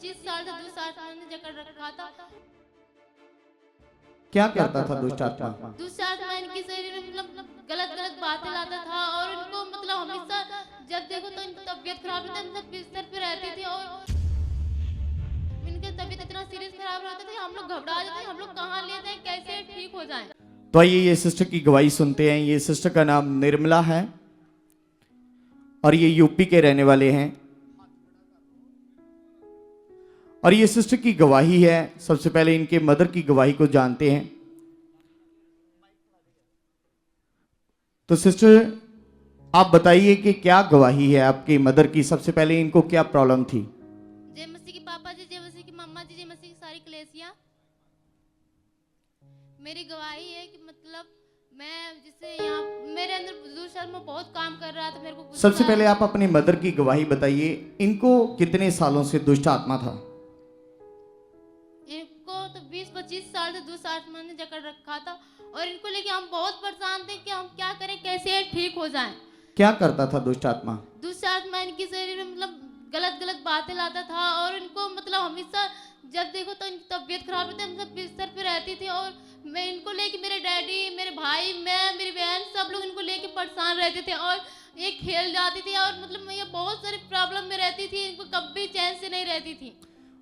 25 साल से दुष्ट आत्मा ने जकड़ रखा था। क्या करता था दुष्ट आत्मा? दुष्ट आत्मा इनके शरीर में मतलब गलत गलत बातें लाता था और इनको मतलब हमेशा जब देखो तो इनकी तबीयत खराब रहती थी, बिस्तर पे रहती थी और इनकी तबीयत इतना सीरियस खराब रहता था, हम लोग घबरा जाते थे, हम लोग कहाँ ले जाएं, कैसे ठीक हो जाएं। तो आइए ये सिस्टर की गवाही सुनते हैं। ये सिस्टर का नाम निर्मला है और ये यूपी के रहने वाले हैं और ये सिस्टर की गवाही है। सबसे पहले इनके मदर की गवाही को जानते हैं। तो सिस्टर आप बताइए कि क्या गवाही है आपकी मदर की। सबसे पहले इनको क्या प्रॉब्लम थी? जय मसीह की पापा जी, जय मसीह की मम्मा जी, जय मसीह की सारी कलेसिया। मेरी गवाही है कि मतलब मैं जिससे यहाँ मेरे अंदर दुष्ट आत्मा बहुत काम कर रहा था, मेरे को सबसे पहले आप अपनी मदर की गवाही बताइए। इनको कितने सालों से दुष्ट आत्मा था? इनको तो 20-25 साल से दुष्ट आत्मा ने जकड़ रखा था और इनको लेके हम बहुत परेशान थे कि हम क्या करें, कैसे ठीक हो जाएं। क्या करता था दुष्ट आत्मा? दुष्ट आत्मा इनके शरीर में मतलब गलत गलत बातें लाता था और इनको मतलब हमेशा जब देखो तो इनकी तबीयत खराब रहती थी, हम सब बिस्तर पे रहती थी और मैं इनको लेके मेरे डैडी, मेरे भाई, मैं, मेरी बहन, सब लोग इनको लेके परेशान रहते थे और ये खेल जाती थी और मतलब मैं ये बहुत सारी प्रॉब्लम में रहती थी, इनको कभी चैन से नहीं रहती थी।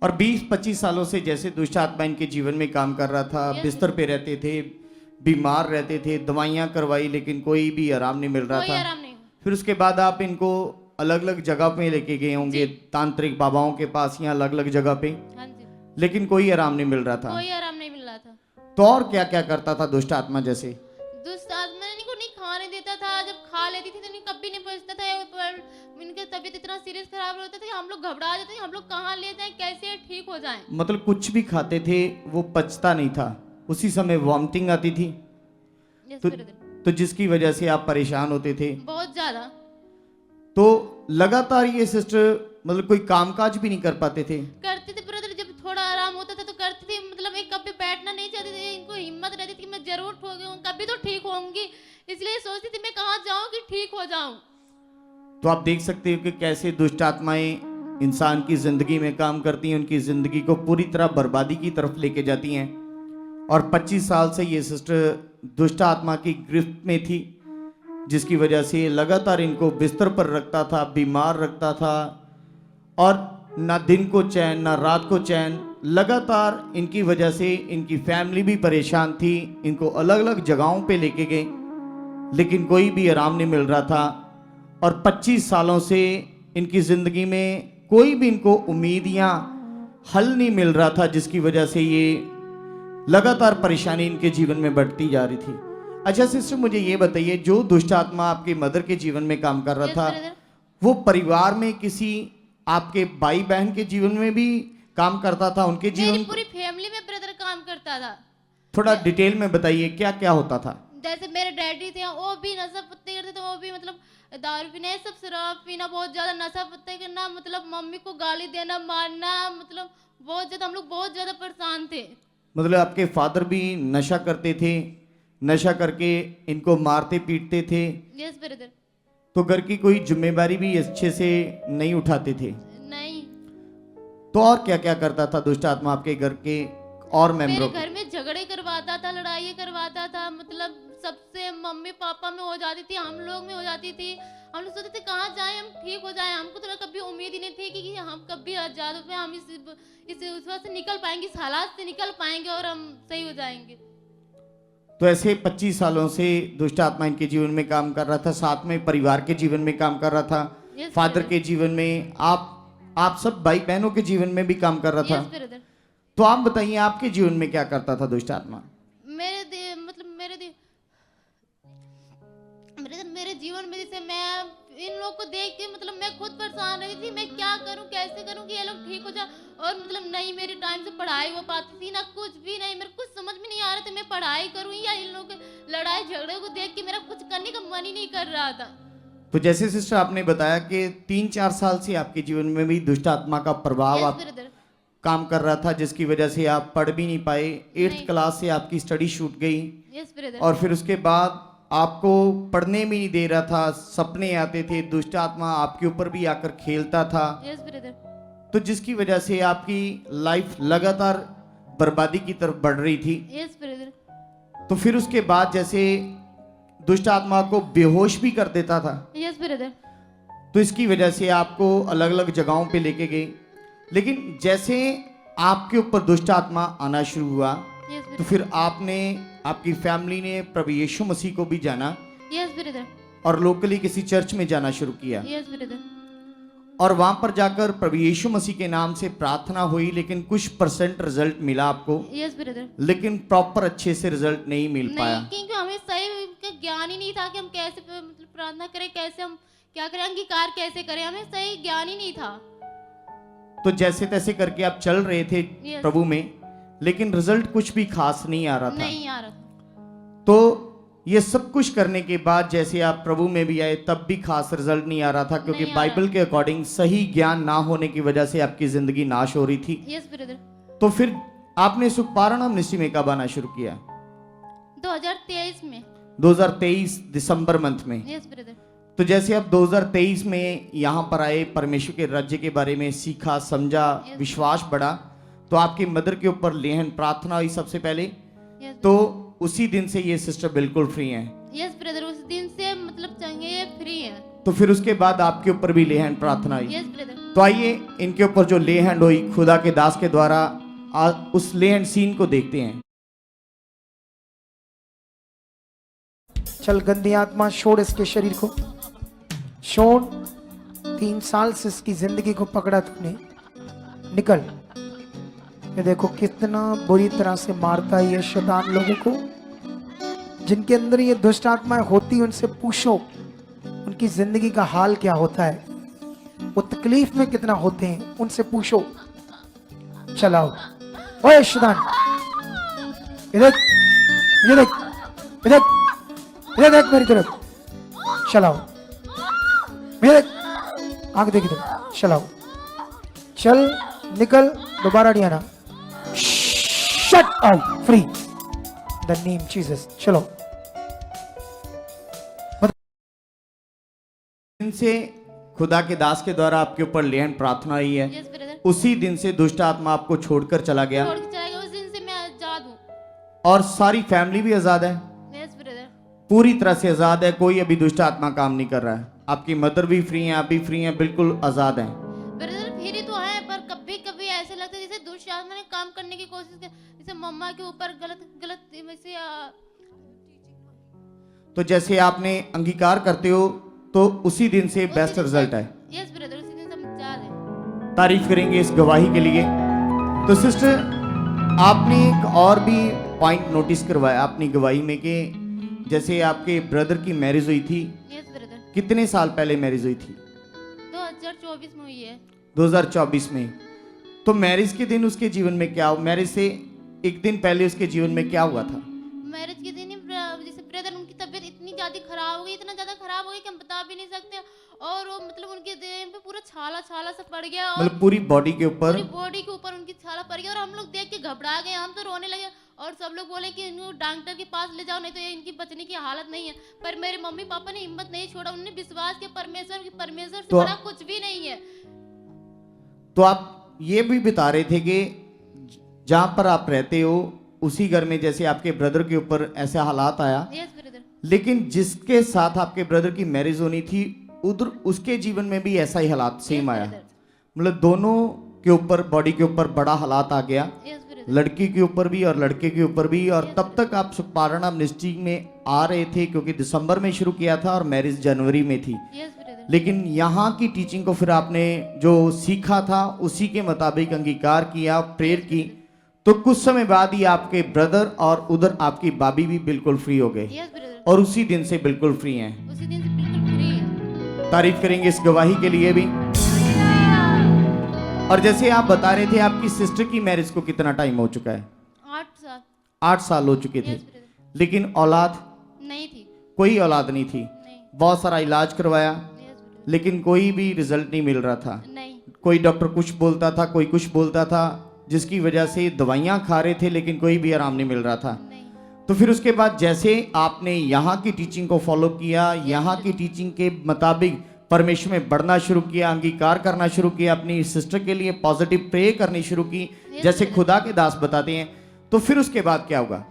और 20-25 सालों से जैसे दुष्ट आत्मा इनके जीवन में काम कर रहा था, बिस्तर पे रहते थे, बीमार रहते थे, दवाइयां करवाई लेकिन कोई भी आराम नहीं मिल रहा कोई था। आराम नहीं। फिर उसके बाद आप इनको अलग अलग जगह पे लेके गए होंगे, तांत्रिक बाबाओं के पास या अलग अलग जगह पे, हाँ जी, लेकिन कोई आराम नहीं मिल रहा था। कोई आराम नहीं मिल रहा था। तो और क्या क्या करता था दुष्ट आत्मा? जैसे दुष्ट आत्मा इनको नहीं खाने देता था, जब खा लेती थी तो इन्हें कभी नहीं पहुंचता था पर इनकी तबीयत इतना सीरियस खराब रहता था, हम लोग घबरा जाते थे, हम लोग कहाँ ले जाएं, कैसे ठीक हो जाएं। मतलब कुछ भी खाते थे वो पचता नहीं था, उसी समय वॉमिटिंग आती थी। Yes, तो, brother, तो जिसकी वजह से आप परेशान होते थे। बहुत ज्यादा। तो लगातार ये सिस्टर मतलब कोई कामकाज भी नहीं कर पाते थे। करते थे ब्रदर, जब थोड़ा आराम होता था तो करते थे, मतलब एक कभी बैठना नहीं चाहते थे, इनको हिम्मत रहती थी कि मैं जरूर कभी तो ठीक होंगी, इसलिए सोचती थी मैं कहाँ जाऊं कि ठीक हो जाऊं। तो आप देख सकते हो कि कैसे दुष्ट आत्माएं इंसान की जिंदगी में काम करती हैं, उनकी जिंदगी को पूरी तरह बर्बादी की तरफ लेके जाती हैं। और 25 साल से ये सिस्टर दुष्ट आत्मा की गिरफ्त में थी, जिसकी वजह से लगातार इनको बिस्तर पर रखता था, बीमार रखता था और ना दिन को चैन ना रात को चैन। लगातार इनकी वजह से इनकी फैमिली भी परेशान थी। इनको अलग अलग जगहों पे लेके गए लेकिन कोई भी आराम नहीं मिल रहा था। और 25 सालों से इनकी ज़िंदगी में कोई भी इनको उम्मीद या हल नहीं मिल रहा था, जिसकी वजह से ये लगातार परेशानी इनके जीवन में बढ़ती जा रही थी। अच्छा सिस्टर मुझे ये बताइए, जो दुष्ट आत्मा आपकी मदर के जीवन में काम कर रहा Yes, था, brother, वो परिवार में किसी आपके भाई बहन के जीवन में भी काम करता था? उनके मेरी जीवन पूरी फैमिली में ब्रदर काम करता था। थोड़ा डिटेल में बताइए क्या क्या होता था। जैसे मेरे डैडी थे वो भी नशा पत्ते करते थे, वो भी मतलब दारू पीना, ये सब शराब पीना, बहुत ज्यादा नशा पत्ते करना, मतलब मम्मी को गाली देना, मारना, मतलब बहुत ज्यादा हम लोग बहुत ज्यादा परेशान थे। मतलब आपके फादर भी नशा करते थे, नशा करके इनको मारते पीटते थे, यस ब्रदर। तो घर की कोई जिम्मेदारी भी अच्छे से नहीं उठाते थे। नहीं, तो और क्या क्या करता था दुष्ट आत्मा आपके घर के और मेरे मेंबरों? घर में झगड़े करवाता था, लड़ाई करवाता था, मतलब सबसे मम्मी पापा में हो जाती थी, हम लोग में हो जाती थी। हम लोग सोचते थे कहाँ जाएं हम, ठीक हो जाएं। हमको तो कभी उम्मीद ही नहीं थी कि हम कभी आजाद हो, हम इस उस वक्त से निकल पाएंगे, इस हालात से निकल पाएंगे और हम सही हो जाएंगे। तो ऐसे 25 सालों से दुष्ट आत्मा इनके जीवन में काम कर रहा था, साथ में परिवार के जीवन में काम कर रहा था, Yes, फादर brother. के जीवन में, आप सब भाई बहनों के जीवन में भी काम कर रहा यस था। ब्रदर। तो आप बताइए आपके जीवन में क्या करता था दुष्ट आत्मा? मेरे जीवन में जैसे मैं इन लोग को देख के मतलब मैं खुद परेशान रही थी, मैं क्या करूं, कैसे करूं कि ये लोग ठीक हो जाए। और मतलब नहीं मेरी टाइम से पढ़ाई हो पाती थी ना, कुछ भी नहीं, मेरे कुछ समझ में नहीं आ रहा था मैं पढ़ाई करूं या इन लोग के लड़ाई झगड़े को देख के मेरा कुछ करने का मन ही नहीं कर रहा था। तो जैसे सिस्टर आपने बताया कि 3-4 साल से आपके जीवन में भी दुष्ट आत्मा का प्रभाव यस आप ब्रदर। काम कर रहा था, जिसकी वजह से आप पढ़ भी नहीं पाए। 8th नहीं। क्लास से आपकी स्टडी छूट गई यस ब्रदर। और फिर उसके बाद आपको पढ़ने भी नहीं दे रहा था, सपने आते थे, दुष्ट आत्मा आपके ऊपर भी आकर खेलता था। Yes brother. तो जिसकी वजह से आपकी लाइफ लगातार बर्बादी की तरफ बढ़ रही थी। Yes brother. तो फिर उसके बाद जैसे दुष्ट आत्मा को बेहोश भी कर देता था, यस ब्रदर। तो इसकी वजह से आपको अलग अलग जगहों पे लेके गए। लेकिन जैसे आपके ऊपर दुष्ट आत्मा आना शुरू हुआ, यस तो ब्रदर। फिर आपने, आपकी फैमिली ने प्रभु यीशु मसीह को भी जाना यस ब्रदर। और लोकली किसी चर्च में जाना शुरू किया, यस ब्रदर। और वहां पर जाकर प्रभु यीशु मसीह के नाम से प्रार्थना हुई, लेकिन कुछ % रिजल्ट मिला आपको, यस ब्रदर। लेकिन प्रॉपर अच्छे से रिजल्ट नहीं मिल पाया। नहीं, क्योंकि हमें सही का ज्ञान ही नहीं था कि हम कैसे मतलब प्रार्थना करें, कैसे हम क्या करें, अंगीकार कैसे करें, हमें सही ज्ञान ही नहीं था। तो जैसे तैसे करके आप चल रहे थे Yes. प्रभु में, लेकिन रिजल्ट कुछ भी खास नहीं आ रहा था। नहीं आ रहा था। तो ये सब कुछ करने के बाद जैसे आप प्रभु में भी आए, तब भी खास रिजल्ट नहीं आ रहा था, क्योंकि नहीं आ रहा। बाइबल के अकॉर्डिंग सही ज्ञान ना होने की वजह से आपकी जिंदगी नाश हो रही थी। Yes brother. तो फिर आपने सुखपारायण मिनिस्ट्री में कब आना शुरू किया? 2023 में। 2023 दिसंबर मंथ में। Yes brother. तो जैसे आप 2023 में यहाँ पर आए, परमेश्वर के राज्य के बारे में सीखा, समझा, Yes. विश्वास बढ़ा, तो आपकी मदर के ऊपर लेहन प्रार्थना हुई सबसे पहले। यस। तो उसी दिन से ये सिस्टर बिल्कुल फ्री हैं। यस ब्रदर, उस दिन से मतलब चंगे फ्री है। तो फिर उसके बाद आपके ऊपर भी लेहन प्रार्थना हुई। Yes brother. तो आइए इनके ऊपर जो लेहन हुई खुदा के दास के द्वारा, उस लेहन सीन को देखते हैं। चल गंदी आत्मा छोड़ इसके शरीर को, छोड़। 3 साल से इसकी जिंदगी को पकड़ा तूने, निकल। ये देखो कितना बुरी तरह से मारता है ये शैतान लोगों को। जिनके अंदर ये दुष्ट आत्माएं होती, उनसे पूछो उनकी जिंदगी का हाल क्या होता है, वो तकलीफ में कितना होते हैं, उनसे पूछो। चलाओ ओए शैतान, इधर ये देख, इधर इधर देख मेरी तरफ, चलाओ मेरे आंख देख इधर, चलाओ। चल निकल, दोबारा नहीं आना। Shut out, free the name Jesus. चलो। दिन से खुदा के दास के द्वारा आपके ऊपर लेहन प्रार्थना हुई है, यस ब्रदर। उसी दिन से दुष्ट आत्मा आपको छोड़कर चला गया, छोड़ के चला गया, उस दिन से मैं आजाद हूँ। और सारी फैमिली भी आजाद है, यस ब्रदर। पूरी तरह से आजाद है। कोई अभी दुष्ट आत्मा काम नहीं कर रहा है। आपकी मदर भी फ्री हैं, आप भी फ्री हैं, बिल्कुल आजाद हैं। ब्रदर फिर ही तो है, पर कभी कभी ऐसे लगता है जैसे दुष्ट आत्मा ने काम करने की कोशिश की, जैसे मम्मा के ऊपर गलत गलत वैसे तो जैसे आपने अंगीकार करते हो, तो उसी दिन से बेस्ट रिजल्ट है। यस ब्रदर, उसी दिन से हम आजाद हैं। तारीफ करेंगे इस गवाही के लिए। तो सिस्टर, आपने एक और भी पॉइंट नोटिस करवाया अपनी गवाही में कि जैसे आपके ब्रदर की मैरिज हुई थी, यस ब्रदर। कितने साल पहले मैरिज हुई थी? 2024 में हुई है। 2024 में। तो मैरिज के दिन उसके जीवन में क्या हुआ? मैरिज से एक दिन पहले उसके जीवन में क्या हुआ था? मैरिज के दिन ही जैसे ब्रदर उनकी तबीयत इतनी ज्यादा खराब हो गई, इतना ज्यादा खराब हो गई कि हम बता भी नहीं सकते, और वो मतलब उनके देह पे पूरा छाला छाला सा पड़ गया, और मतलब पूरी बॉडी के ऊपर? पूरी बॉडी के ऊपर उनकी छाला पड़ गया, और हम लोग देख के घबरा गए, हम तो रोने लगे, और सब लोग बोले कि इनको डॉक्टर के पास ले जाओ, नहीं तो ये इनकी बचने की हालत नहीं है। पर मेरे मम्मी पापा ने हिम्मत नहीं छोड़ा, उन्होंने विश्वास किया परमेश्वर से तो- बड़ा कुछ भी नहीं है। तो आप ये भी बता रहे थे कि जहां पर आप रहते हो उसी घर में जैसे आपके ब्रदर के ऊपर ऐसा हालात आया, यस ब्रदर। लेकिन जिसके साथ आपके ब्रदर की मैरिज होनी थी उधर उसके जीवन में भी ऐसा ही हालात सेम आया। मतलब दोनों के ऊपर, बॉडी के ऊपर बड़ा हालात आ गया, यस ब्रदर। लड़की के ऊपर भी और लड़के के ऊपर भी। और तब तक आप सुखपारायण मिनिस्ट्री में आ रहे थे, क्योंकि दिसंबर में शुरू किया था और मैरिज जनवरी में थी। Yes brother. लेकिन यहाँ की टीचिंग को फिर आपने जो सीखा था उसी के मुताबिक अंगीकार किया, प्रेयर की, तो कुछ समय बाद ही आपके ब्रदर और उधर आपकी भाभी भी बिल्कुल फ्री हो गए, यस ब्रदर। और उसी दिन से बिल्कुल फ्री हैं। उसी दिन से बिल्कुल फ्री है। तारीफ करेंगे इस गवाही के लिए भी। और जैसे आप बता रहे थे, आपकी सिस्टर की मैरिज को कितना टाइम हो चुका है? 8 साल। 8 साल हो चुके थे, यस ब्रदर। लेकिन औलाद? नहीं थी। कोई औलाद नहीं थी। नहीं। बहुत सारा इलाज करवाया, यस ब्रदर। लेकिन कोई भी रिजल्ट नहीं मिल रहा था। नहीं। कोई डॉक्टर कुछ बोलता था, कोई कुछ बोलता था, जिसकी वजह से दवाइयाँ खा रहे थे, लेकिन कोई भी आराम नहीं मिल रहा था। नहीं। तो फिर उसके बाद जैसे आपने यहाँ की टीचिंग को फॉलो किया, यहाँ की टीचिंग के मुताबिक परमेश्वर में बढ़ना शुरू किया, अंगीकार करना शुरू किया, अपनी सिस्टर के लिए पॉजिटिव प्रे करनी शुरू की, जैसे खुदा के दास बताते हैं, तो फिर उसके बाद क्या होगा?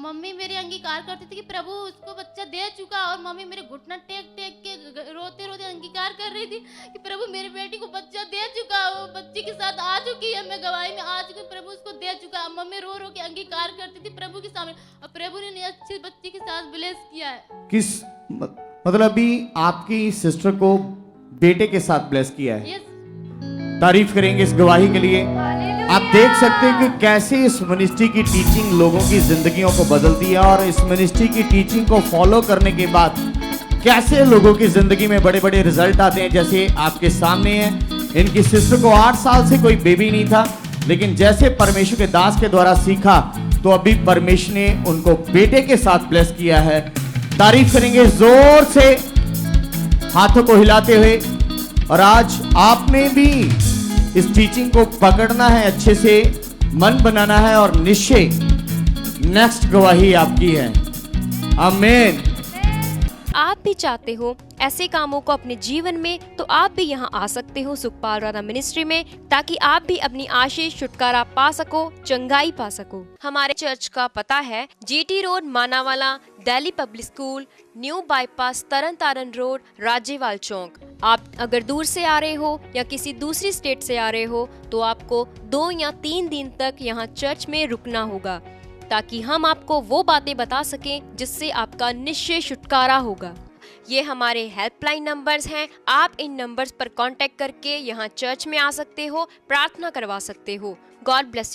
मम्मी मेरे अंगीकार करती थी कि प्रभु उसको बच्चा दे चुका, और मम्मी मेरे घुटना टेक टेक के रोते रोते अंगीकार कर रही थी कि प्रभु मेरी बेटी को बच्चा दे चुका, वो बच्ची के साथ आ चुकी है, मैं गवाही में आ चुकी, प्रभु उसको दे चुका। मम्मी रो रो के अंगीकार करती थी प्रभु के सामने, और प्रभु ने अच्छी बच्ची के साथ ब्लेस किया है। किस मतलब अभी आपकी सिस्टर को बेटे के साथ ब्लेस किया है। यस, तारीफ करेंगे इस गवाही के लिए। आप देख सकते हैं कि कैसे इस मिनिस्ट्री की टीचिंग लोगों की जिंदगियों को बदलती है, और इस मिनिस्ट्री की टीचिंग को फॉलो करने के बाद कैसे लोगों की जिंदगी में बड़े बड़े रिजल्ट आते हैं। जैसे आपके सामने है, इनकी सिस्टर को 8 साल से कोई बेबी नहीं था, लेकिन जैसे परमेश्वर के दास के द्वारा सीखा, तो अभी परमेश्वर ने उनको बेटे के साथ ब्लेस किया है। तारीफ करेंगे जोर से, हाथों को हिलाते हुए। और आज आपने भी इस टीचिंग को पकड़ना है, अच्छे से मन बनाना है, और निश्चय नेक्स्ट गवाही आपकी है। आमीन। आप भी चाहते हो ऐसे कामों को अपने जीवन में, तो आप भी यहाँ आ सकते हो सुखपाल राणा मिनिस्ट्री में, ताकि आप भी अपनी आशीष छुटकारा पा सको, चंगाई पा सको। हमारे चर्च का पता है GT road Manawala, Delhi public school, new bypass, Tarn Taran road, Rajewal chowk. आप अगर दूर से आ रहे हो या किसी दूसरी स्टेट से आ रहे हो, तो आपको 2 या 3 दिन तक यहाँ चर्च में रुकना होगा, ताकि हम आपको वो बातें बता सकें जिससे आपका निश्चय छुटकारा होगा। ये हमारे हेल्पलाइन नंबर्स हैं, आप इन नंबर्स पर कांटेक्ट करके यहाँ चर्च में आ सकते हो, प्रार्थना करवा सकते हो। God bless you.